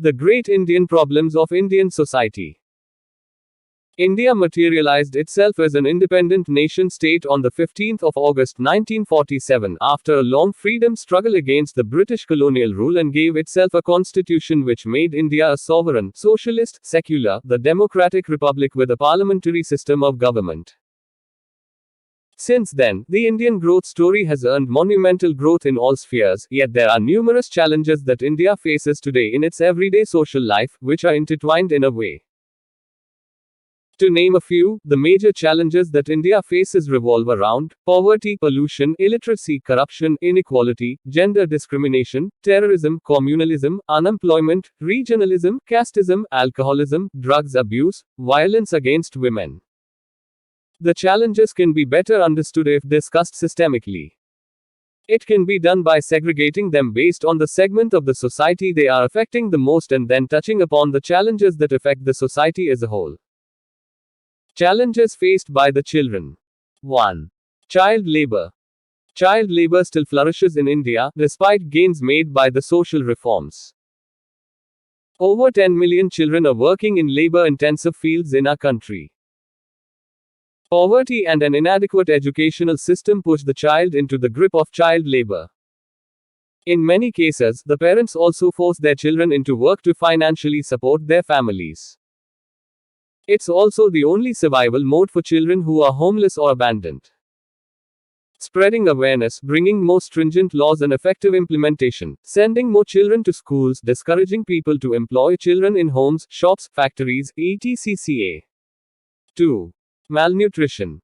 The Great Indian Problems of Indian Society. India materialized itself as an independent nation-state on the 15th of August 1947 after a long freedom struggle against the British colonial rule and gave itself a constitution which made India a sovereign, socialist, secular, the democratic republic with a parliamentary system of government. Since then, the Indian growth story has earned monumental growth in all spheres, yet there are numerous challenges that India faces today in its everyday social life, which are intertwined in a way. To name a few, the major challenges that India faces revolve around poverty, pollution, illiteracy, corruption, inequality, gender discrimination, terrorism, communalism, unemployment, regionalism, casteism, alcoholism, drugs abuse, violence against women. The challenges can be better understood if discussed systemically. It can be done by segregating them based on the segment of the society they are affecting the most and then touching upon the challenges that affect the society as a whole. Challenges faced by the children. 1. Child labor. Child labor still flourishes in India, despite gains made by the social reforms. Over 10 million children are working in labor-intensive fields in our country. Poverty and an inadequate educational system push the child into the grip of child labor. In many cases, the parents also force their children into work to financially support their families. It's also the only survival mode for children who are homeless or abandoned. Spreading awareness, bringing more stringent laws and effective implementation, sending more children to schools, discouraging people to employ children in homes, shops, factories, etc. 2. Malnutrition.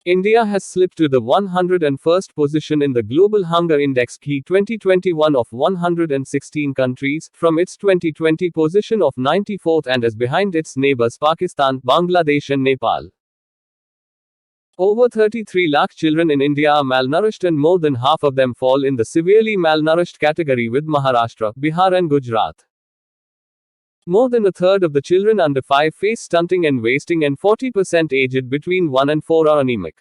India has slipped to the 101st position in the Global Hunger Index (GHI) 2021 of 116 countries, from its 2020 position of 94th and is behind its neighbors Pakistan, Bangladesh and Nepal. Over 33 lakh children in India are malnourished and more than half of them fall in the severely malnourished category with Maharashtra, Bihar and Gujarat. More than a third of the children under 5 face stunting and wasting and 40% aged between 1 and 4 are anemic.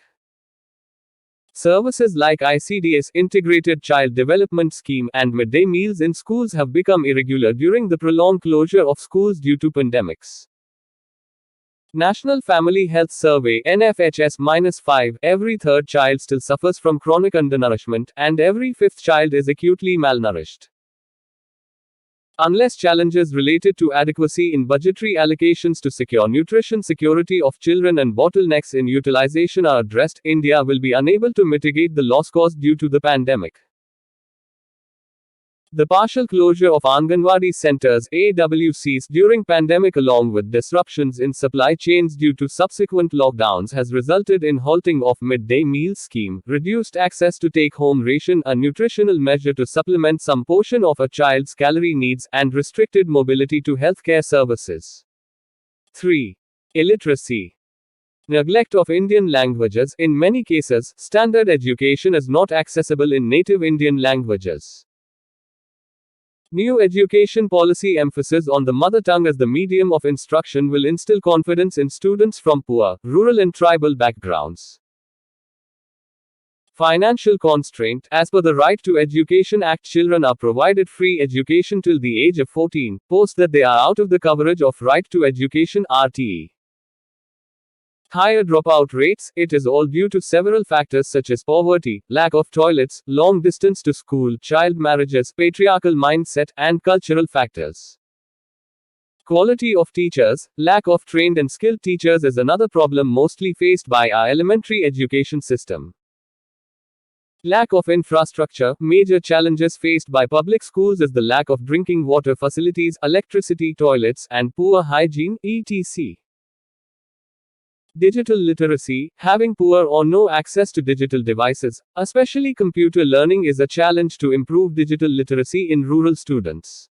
Services like ICDS Integrated Child Development Scheme and midday meals in schools have become irregular during the prolonged closure of schools due to pandemics. National Family Health Survey NFHS-5, every third child still suffers from chronic undernourishment, and every fifth child is acutely malnourished. Unless challenges related to adequacy in budgetary allocations to secure nutrition security of children and bottlenecks in utilization are addressed, India will be unable to mitigate the loss caused due to the pandemic. The partial closure of Anganwadi centers (AWCs) during pandemic along with disruptions in supply chains due to subsequent lockdowns has resulted in halting of midday meal scheme, reduced access to take-home ration, a nutritional measure to supplement some portion of a child's calorie needs, and restricted mobility to healthcare services. 3. Illiteracy. Neglect of Indian languages. In many cases, standard education is not accessible in native Indian languages. New education policy emphasis on the mother tongue as the medium of instruction will instill confidence in students from poor, rural and tribal backgrounds. Financial constraint. As per the Right to Education Act, children are provided free education till the age of 14, post that they are out of the coverage of Right to Education (RTE). Higher dropout rates. It is all due to several factors such as poverty, lack of toilets, long distance to school, child marriages, patriarchal mindset, and cultural factors. Quality of teachers. Lack of trained and skilled teachers is another problem mostly faced by our elementary education system. Lack of infrastructure. Major challenges faced by public schools is the lack of drinking water facilities, electricity, toilets, and poor hygiene, etc. Digital literacy. Having poor or no access to digital devices, especially computer learning, is a challenge to improve digital literacy in rural students.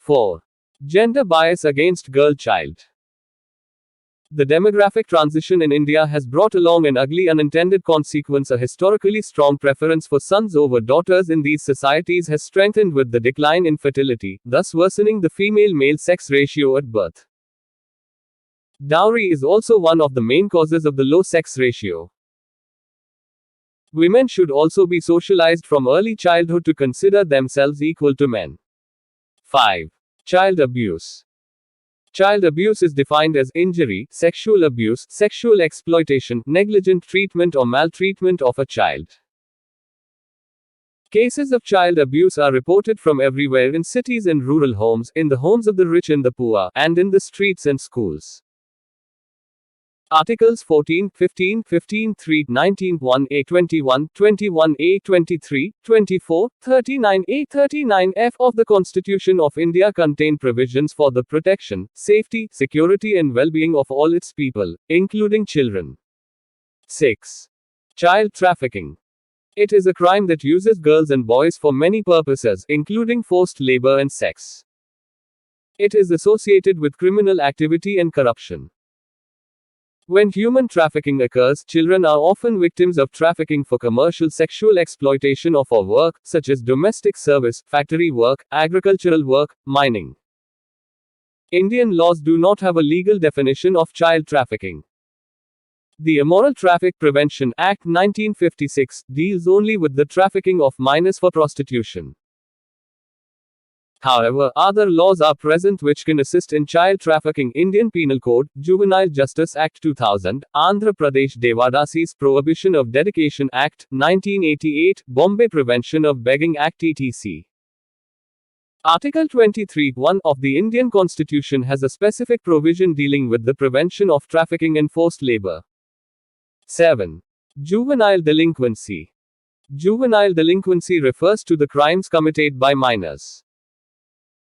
4. Gender bias against girl child. The demographic transition in India has brought along an ugly unintended consequence. A historically strong preference for sons over daughters in these societies has strengthened with the decline in fertility, thus worsening the female-male sex ratio at birth. Dowry is also one of the main causes of the low sex ratio. Women should also be socialized from early childhood to consider themselves equal to men. 5. Child abuse. Child abuse is defined as injury, sexual abuse, sexual exploitation, negligent treatment or maltreatment of a child. Cases of child abuse are reported from everywhere in cities and rural homes, in the homes of the rich and the poor, and in the streets and schools. Articles 14, 15, 15, 3, 19, 1A, 21, 21A, 23, 24, 39A, 39F of the Constitution of India contain provisions for the protection, safety, security and well-being of all its people, including children. 6. Child trafficking. It is a crime that uses girls and boys for many purposes, including forced labor and sex. It is associated with criminal activity and corruption. When human trafficking occurs, children are often victims of trafficking for commercial sexual exploitation or for work, such as domestic service, factory work, agricultural work, mining. Indian laws do not have a legal definition of child trafficking. The Immoral Traffic Prevention Act 1956 deals only with the trafficking of minors for prostitution. However, other laws are present which can assist in child trafficking. Indian Penal Code, Juvenile Justice Act 2000, Andhra Pradesh Devadasi's Prohibition of Dedication Act 1988, Bombay Prevention of Begging Act etc. Article 23(1) of the Indian Constitution has a specific provision dealing with the prevention of trafficking and forced labor. 7. Juvenile delinquency. Juvenile delinquency refers to the crimes committed by minors.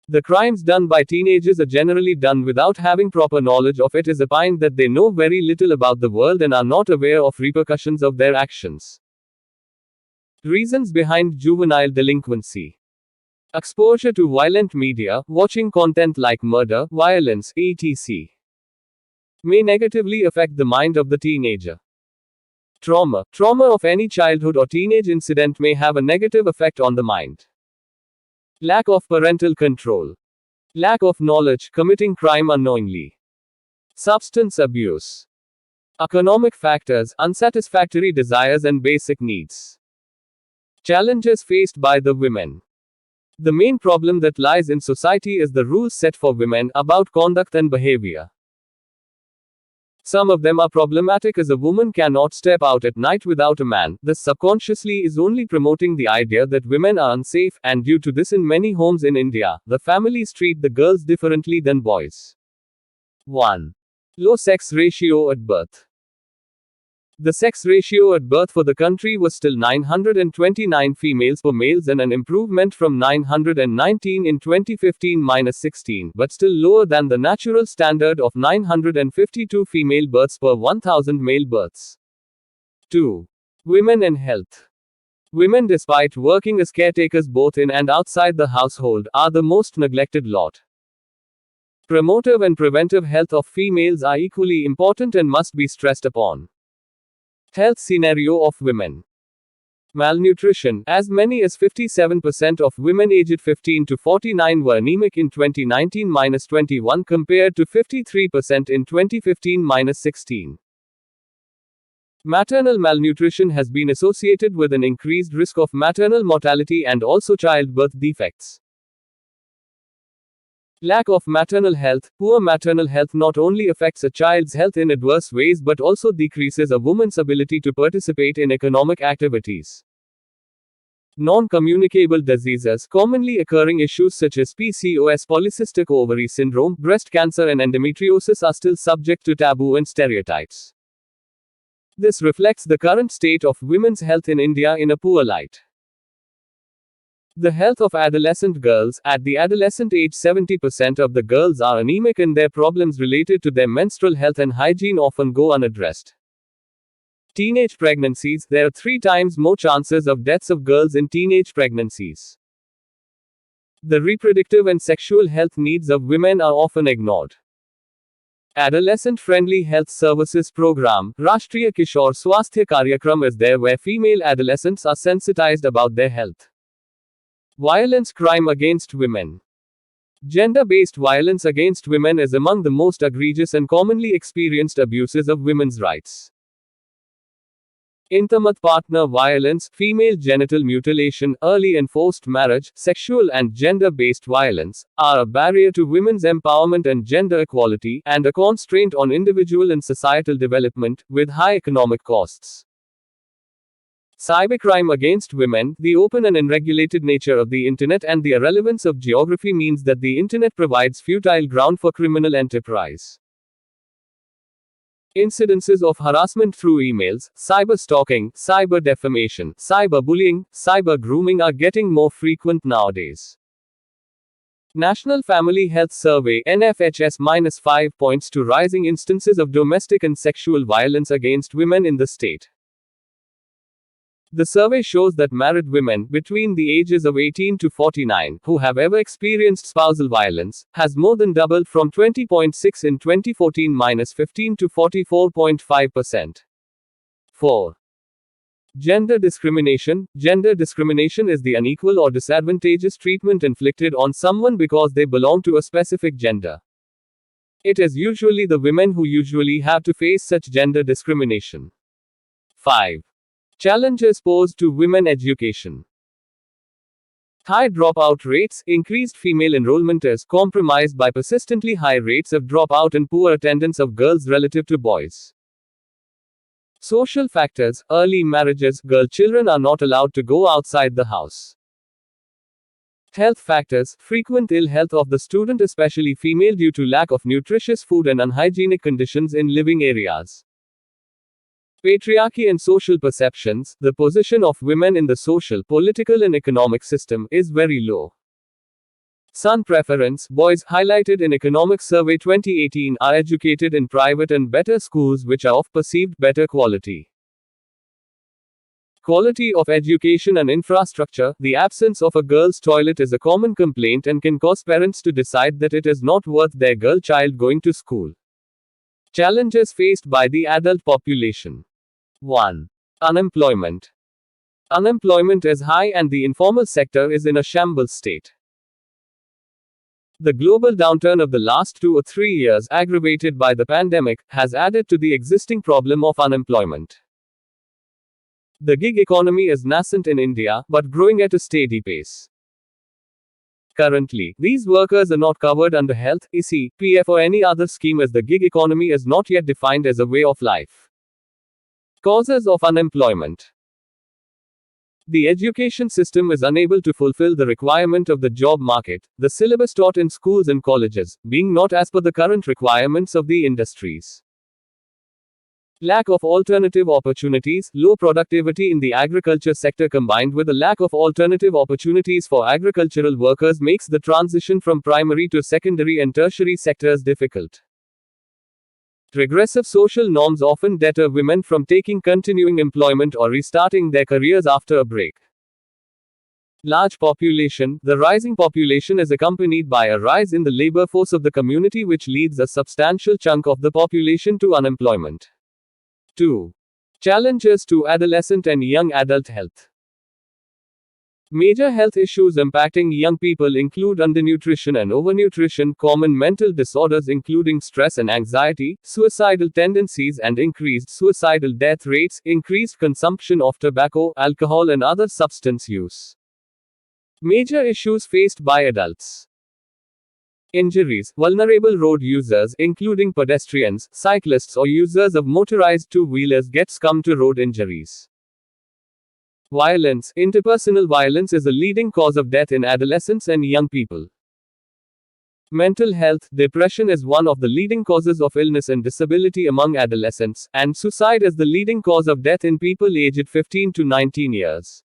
The crimes done by teenagers are generally done without having proper knowledge of it, is opined that they know very little about the world and are not aware of repercussions of their actions. Reasons behind juvenile delinquency. Exposure to violent media, watching content like murder, violence, etc. may negatively affect the mind of the teenager. Trauma. Trauma of any childhood or teenage incident may have a negative effect on the mind. Lack of parental control. Lack of knowledge, committing crime unknowingly. Substance abuse. Economic factors, unsatisfactory desires and basic needs. Challenges faced by the women. The main problem that lies in society is the rules set for women about conduct and behavior. Some of them are problematic, as a woman cannot step out at night without a man. This subconsciously is only promoting the idea that women are unsafe, and due to this in many homes in India, the families treat the girls differently than boys. 1. Low sex ratio at birth. The sex ratio at birth for the country was still 929 females per males and an improvement from 919 in 2015-16, but still lower than the natural standard of 952 female births per 1000 male births. 2. Women and health. Women, despite working as caretakers both in and outside the household, are the most neglected lot. Promotive and preventive health of females are equally important and must be stressed upon. Health scenario of women. Malnutrition. As many as 57% of women aged 15 to 49 were anemic in 2019-21 compared to 53% in 2015-16. Maternal malnutrition has been associated with an increased risk of maternal mortality and also childbirth defects. Lack of maternal health. Poor maternal health not only affects a child's health in adverse ways but also decreases a woman's ability to participate in economic activities. Non-communicable diseases. Commonly occurring issues such as PCOS, polycystic ovary syndrome, breast cancer and endometriosis are still subject to taboo and stereotypes. This reflects the current state of women's health in India in a poor light. The health of adolescent girls. At the adolescent age, 70% of the girls are anemic and their problems related to their menstrual health and hygiene often go unaddressed. Teenage pregnancies. There are 3 times more chances of deaths of girls in teenage pregnancies. The reproductive and sexual health needs of women are often ignored. Adolescent-friendly health services program, Rashtriya Kishore Swasthya Karyakram, is there where female adolescents are sensitized about their health. Violence, crime against women. Gender-based violence against women is among the most egregious and commonly experienced abuses of women's rights. Intimate partner violence, female genital mutilation, early and forced marriage, sexual and gender-based violence, are a barrier to women's empowerment and gender equality, and a constraint on individual and societal development, with high economic costs. Cybercrime against women, the open and unregulated nature of the internet and the irrelevance of geography means that the internet provides fertile ground for criminal enterprise. Incidences of harassment through emails, cyber stalking, cyber defamation, cyberbullying, cyber grooming are getting more frequent nowadays. National Family Health Survey NFHS-5 points to rising instances of domestic and sexual violence against women in the state. The survey shows that married women between the ages of 18 to 49 who have ever experienced spousal violence has more than doubled from 20.6 in 2014-15 to 44.5%. 4. Gender discrimination. Gender discrimination is the unequal or disadvantageous treatment inflicted on someone because they belong to a specific gender. It is usually the women who usually have to face such gender discrimination. 5. Challenges posed to women education. High dropout rates. Increased female enrollment is compromised by persistently high rates of dropout and poor attendance of girls relative to boys. Social factors. Early marriages. Girl children are not allowed to go outside the house. Health factors. Frequent ill health of the student, especially female, due to lack of nutritious food and unhygienic conditions in living areas. Patriarchy and social perceptions. The position of women in the social, political, and economic system is very low. Son preference. Boys, highlighted in Economic Survey 2018, are educated in private and better schools which are of perceived better quality. Quality of education and infrastructure. The absence of a girl's toilet is a common complaint and can cause parents to decide that it is not worth their girl child going to school. Challenges faced by the adult population. 1. Unemployment. Unemployment is high and the informal sector is in a shambles state. The global downturn of the last 2 or 3 years, aggravated by the pandemic, has added to the existing problem of unemployment. The gig economy is nascent in India, but growing at a steady pace. Currently, these workers are not covered under health, IC, PF or any other scheme, as the gig economy is not yet defined as a way of life. Causes of unemployment. The education system is unable to fulfill the requirement of the job market, the syllabus taught in schools and colleges being not as per the current requirements of the industries. Lack of alternative opportunities. Low productivity in the agriculture sector combined with a lack of alternative opportunities for agricultural workers makes the transition from primary to secondary and tertiary sectors difficult. Regressive social norms often deter women from taking continuing employment or restarting their careers after a break. Large population. The rising population is accompanied by a rise in the labor force of the community, which leads a substantial chunk of the population to unemployment. 2. Challenges to adolescent and young adult health. Major health issues impacting young people include undernutrition and overnutrition, common mental disorders including stress and anxiety, suicidal tendencies and increased suicidal death rates, increased consumption of tobacco, alcohol and other substance use. Major issues faced by adults. Injuries. Vulnerable road users, including pedestrians, cyclists or users of motorized two-wheelers, get succumb to road injuries. Violence. Interpersonal violence is a leading cause of death in adolescents and young people. Mental health. Depression is one of the leading causes of illness and disability among adolescents, and suicide is the leading cause of death in people aged 15 to 19 years.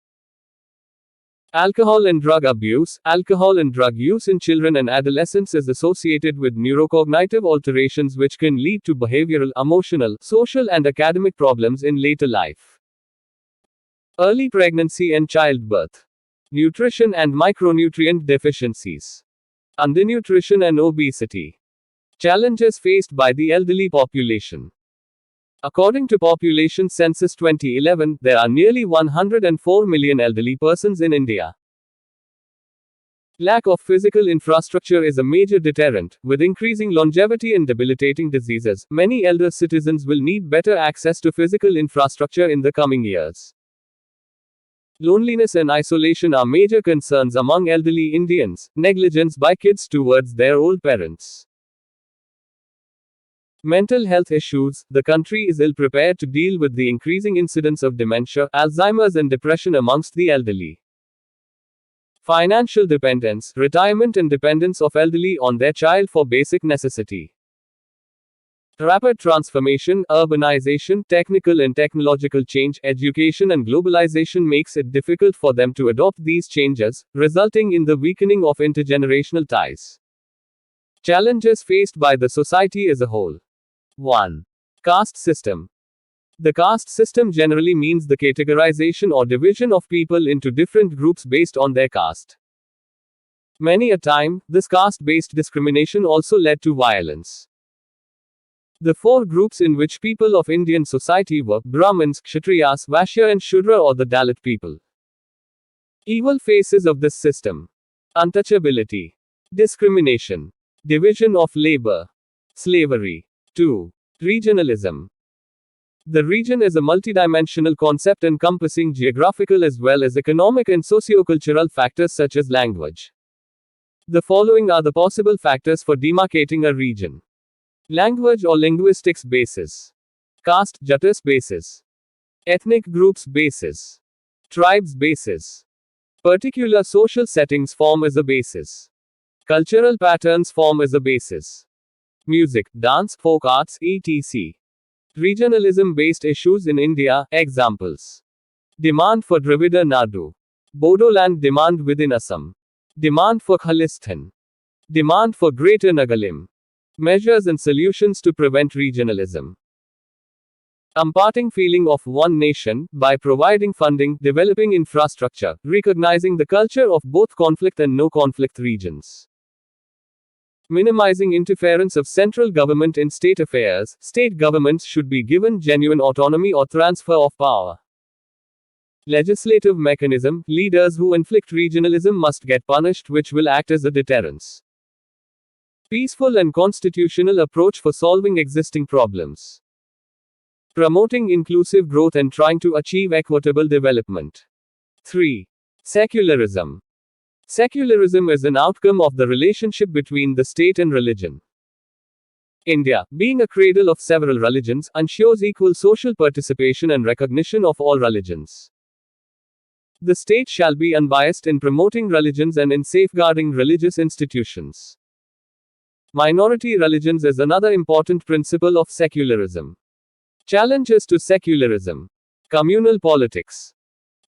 Alcohol and drug abuse. Alcohol and drug use in children and adolescents is associated with neurocognitive alterations which can lead to behavioral, emotional, social and academic problems in later life. Early pregnancy and childbirth. Nutrition and micronutrient deficiencies. Undernutrition and obesity. Challenges faced by the elderly population. According to Population Census 2011, there are nearly 104 million elderly persons in India. Lack of physical infrastructure is a major deterrent. With increasing longevity and debilitating diseases, many elder citizens will need better access to physical infrastructure in the coming years. Loneliness and isolation are major concerns among elderly Indians. Negligence by kids towards their old parents. Mental health issues. The country is ill prepared to deal with the increasing incidence of dementia, Alzheimer's, and depression amongst the elderly. Financial dependence, retirement and dependence of elderly on their child for basic necessity. Rapid transformation, urbanization, technical and technological change, education and globalization makes it difficult for them to adopt these changes, resulting in the weakening of intergenerational ties. Challenges faced by the society as a whole. 1. Caste system. The caste system generally means the categorization or division of people into different groups based on their caste. Many a time, this caste-based discrimination also led to violence. The four groups in which people of Indian society were Brahmins, Kshatriyas, Vaishya and Shudra, or the Dalit people. Evil faces of this system. Untouchability. Discrimination. Division of labor. Slavery. 2. Regionalism. The region is a multidimensional concept encompassing geographical as well as economic and socio-cultural factors such as language. The following are the possible factors for demarcating a region. Language or linguistics basis. Caste, jatis basis. Ethnic groups basis. Tribes basis. Particular social settings form as a basis. Cultural patterns form as a basis. Music, dance, folk arts, etc. Regionalism-based issues in India, examples. Demand for Dravida Nadu. Bodoland demand within Assam. Demand for Khalistan. Demand for Greater Nagalim. Measures and solutions to prevent regionalism. Imparting feeling of one nation, by providing funding, developing infrastructure, recognizing the culture of both conflict and no-conflict regions. Minimizing interference of central government in state affairs. State governments should be given genuine autonomy or transfer of power. Legislative mechanism. Leaders who inflict regionalism must get punished, which will act as a deterrence. Peaceful and constitutional approach for solving existing problems. Promoting inclusive growth and trying to achieve equitable development. 3. Secularism. Secularism is an outcome of the relationship between the state and religion. India, being a cradle of several religions, ensures equal social participation and recognition of all religions. The state shall be unbiased in promoting religions and in safeguarding religious institutions. Minority religions is another important principle of secularism. Challenges to secularism. Communal politics.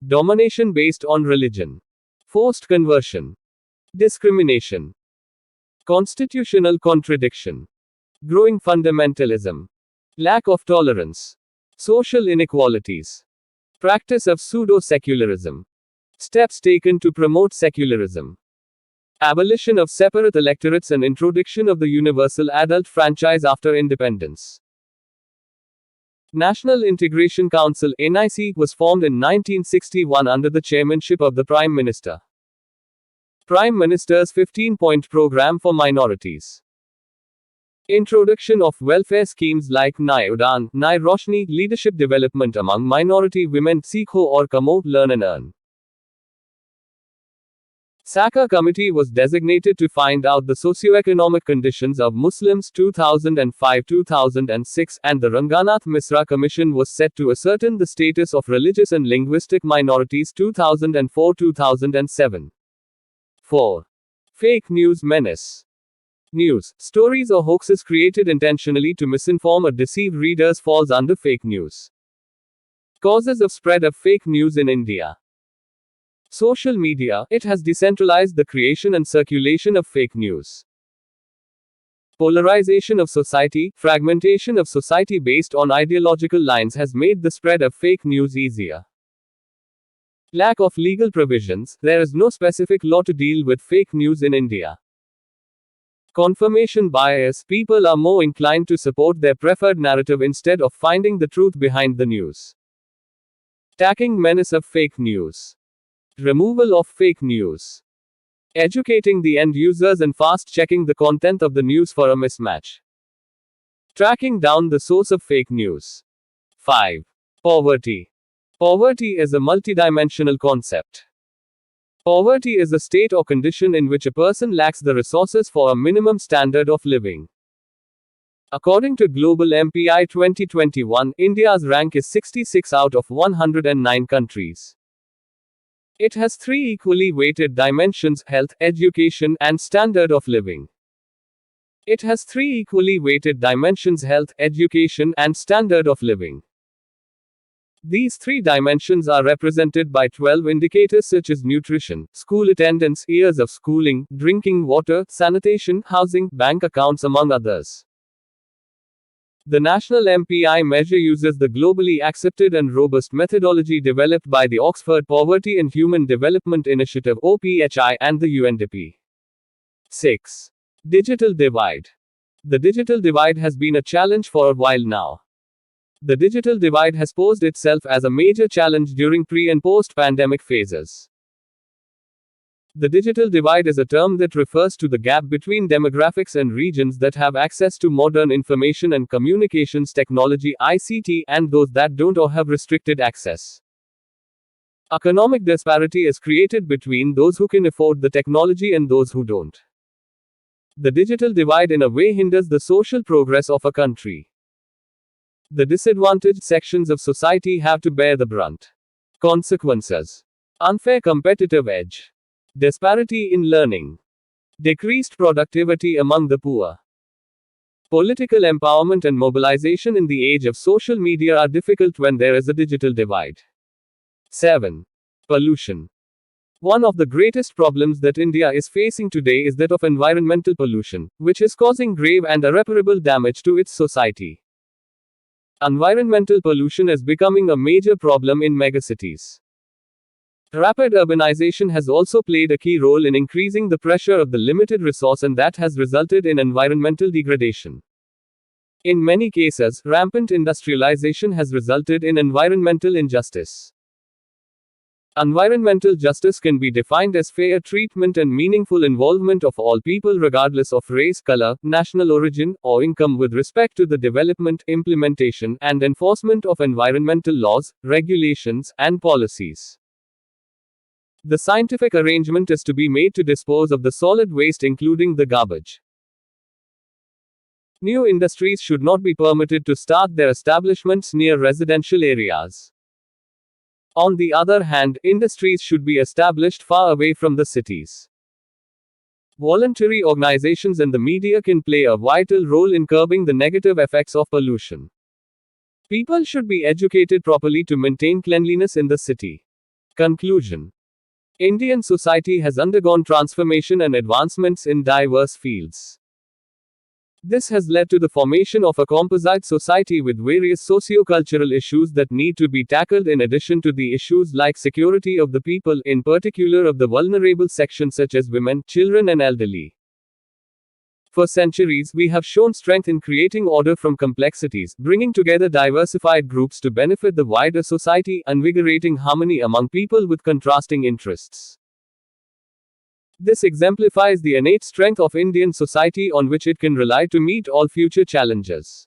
Domination based on religion. Forced conversion. Discrimination. Constitutional contradiction. Growing fundamentalism. Lack of tolerance. Social inequalities. Practice of pseudo-secularism. Steps taken to promote secularism. Abolition of separate electorates and introduction of the universal adult franchise after independence. National Integration Council (NIC) was formed in 1961 under the chairmanship of the Prime Minister. Prime Minister's 15-point program for minorities. Introduction of welfare schemes like Nai Udan, Nai Roshni, leadership development among minority women, Sikho or Kamo, learn and earn. Saka Committee was designated to find out the socio-economic conditions of Muslims 2005-2006, and the Ranganath Misra Commission was set to ascertain the status of religious and linguistic minorities 2004-2007. 4. Fake news menace. News, stories or hoaxes created intentionally to misinform or deceive readers falls under fake news. Causes of spread of fake news in India. Social media, it has decentralized the creation and circulation of fake news. Polarization of society, fragmentation of society based on ideological lines has made the spread of fake news easier. Lack of legal provisions, there is no specific law to deal with fake news in India. Confirmation bias, people are more inclined to support their preferred narrative instead of finding the truth behind the news. Tackling menace of fake news. Removal of fake news. Educating the end users and fast checking the content of the news for a mismatch. Tracking down the source of fake news. 5. Poverty. Poverty is a multidimensional concept. Poverty is a state or condition in which a person lacks the resources for a minimum standard of living. According to Global MPI 2021, India's rank is 66 out of 109 countries. It has three equally weighted dimensions: health, education, and standard of living. It has three equally weighted dimensions: health, education, and standard of living. These three dimensions are represented by 12 indicators such as nutrition, school attendance, years of schooling, drinking water, sanitation, housing, bank accounts, among others. The national MPI measure uses the globally accepted and robust methodology developed by the Oxford Poverty and Human Development Initiative (OPHI) and the UNDP. 6. Digital divide. The digital divide has been a challenge for a while now. The digital divide has posed itself as a major challenge during pre- and post-pandemic phases. The digital divide is a term that refers to the gap between demographics and regions that have access to modern information and communications technology (ICT) and those that don't or have restricted access. Economic disparity is created between those who can afford the technology and those who don't. The digital divide in a way hinders the social progress of a country. The disadvantaged sections of society have to bear the brunt. Consequences: unfair competitive edge, disparity in learning, decreased productivity among the poor. Political empowerment and mobilization in the age of social media are difficult when there is a digital divide. 7. Pollution. One of the greatest problems that India is facing today is that of environmental pollution, which is causing grave and irreparable damage to its society. Environmental pollution is becoming a major problem in megacities. Rapid urbanization has also played a key role in increasing the pressure of the limited resource, and that has resulted in environmental degradation. In many cases, rampant industrialization has resulted in environmental injustice. Environmental justice can be defined as fair treatment and meaningful involvement of all people regardless of race, color, national origin, or income with respect to the development, implementation, and enforcement of environmental laws, regulations, and policies. The scientific arrangement is to be made to dispose of the solid waste, including the garbage. New industries should not be permitted to start their establishments near residential areas. On the other hand, industries should be established far away from the cities. Voluntary organizations and the media can play a vital role in curbing the negative effects of pollution. People should be educated properly to maintain cleanliness in the city. Conclusion: Indian society has undergone transformation and advancements in diverse fields. This has led to the formation of a composite society with various socio-cultural issues that need to be tackled, in addition to the issues like security of the people, in particular of the vulnerable sections such as women, children, and elderly. For centuries, we have shown strength in creating order from complexities, bringing together diversified groups to benefit the wider society, invigorating harmony among people with contrasting interests. This exemplifies the innate strength of Indian society on which it can rely to meet all future challenges.